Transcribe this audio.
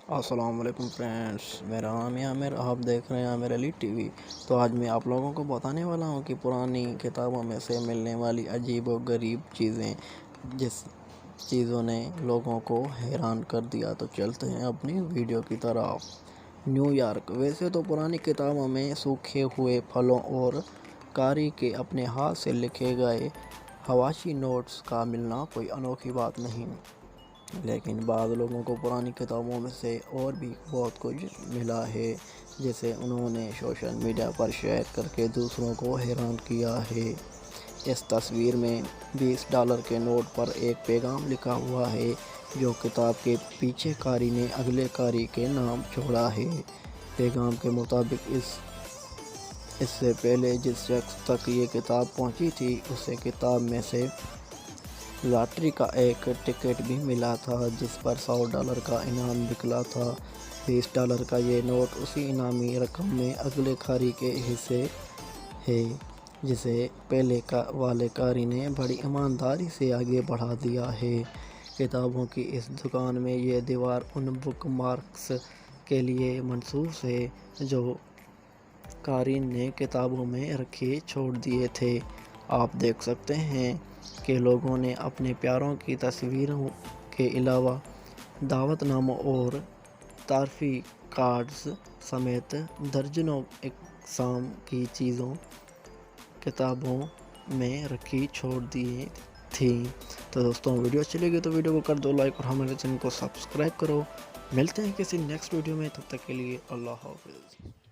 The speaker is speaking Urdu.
السلام علیکم فرینڈس، میرا نام ہے عامر، آپ دیکھ رہے ہیں عامر علی ٹی وی۔ تو آج میں آپ لوگوں کو بتانے والا ہوں کہ پرانی کتابوں میں سے ملنے والی عجیب و غریب چیزیں، جس چیزوں نے لوگوں کو حیران کر دیا۔ تو چلتے ہیں اپنی ویڈیو کی طرف۔ New York. ویسے تو پرانی کتابوں میں سوکھے ہوئے پھلوں اور کاری کے اپنے ہاتھ سے لکھے گئے حواشی نوٹس کا ملنا کوئی انوکھی بات نہیں، لیکن بعض لوگوں کو پرانی کتابوں میں سے اور بھی بہت کچھ ملا ہے جسے انہوں نے سوشل میڈیا پر شیئر کر کے دوسروں کو حیران کیا ہے۔ اس تصویر میں $20 کے نوٹ پر ایک پیغام لکھا ہوا ہے جو کتاب کے پیچھے قاری نے اگلے قاری کے نام چھوڑا ہے۔ پیغام کے مطابق اس سے پہلے جس شخص تک یہ کتاب پہنچی تھی اسے کتاب میں سے لاٹری کا ایک ٹکٹ بھی ملا تھا جس پر $100 کا انعام نکلا تھا۔ $20 کا یہ نوٹ اسی انعامی رقم میں اگلے قاری کے حصے ہے جسے پہلے والے قاری نے بڑی ایمانداری سے آگے بڑھا دیا ہے۔ کتابوں کی اس دکان میں یہ دیوار ان بک مارکس کے لیے مخصوص ہے جو قارئین نے کتابوں میں رکھے چھوڑ دیے تھے۔ آپ دیکھ سکتے ہیں کہ لوگوں نے اپنے پیاروں کی تصویروں کے علاوہ دعوت ناموں اور تعارفی کارڈز سمیت درجنوں اقسام کی چیزیں کتابوں میں رکھی چھوڑ دی تھیں۔ تو دوستوں، ویڈیو اچھی لگی تو ویڈیو کو کر دو لائک اور ہمارے چینل کو سبسکرائب کرو۔ ملتے ہیں کسی نیکسٹ ویڈیو میں، تب تک کے لیے اللہ حافظ۔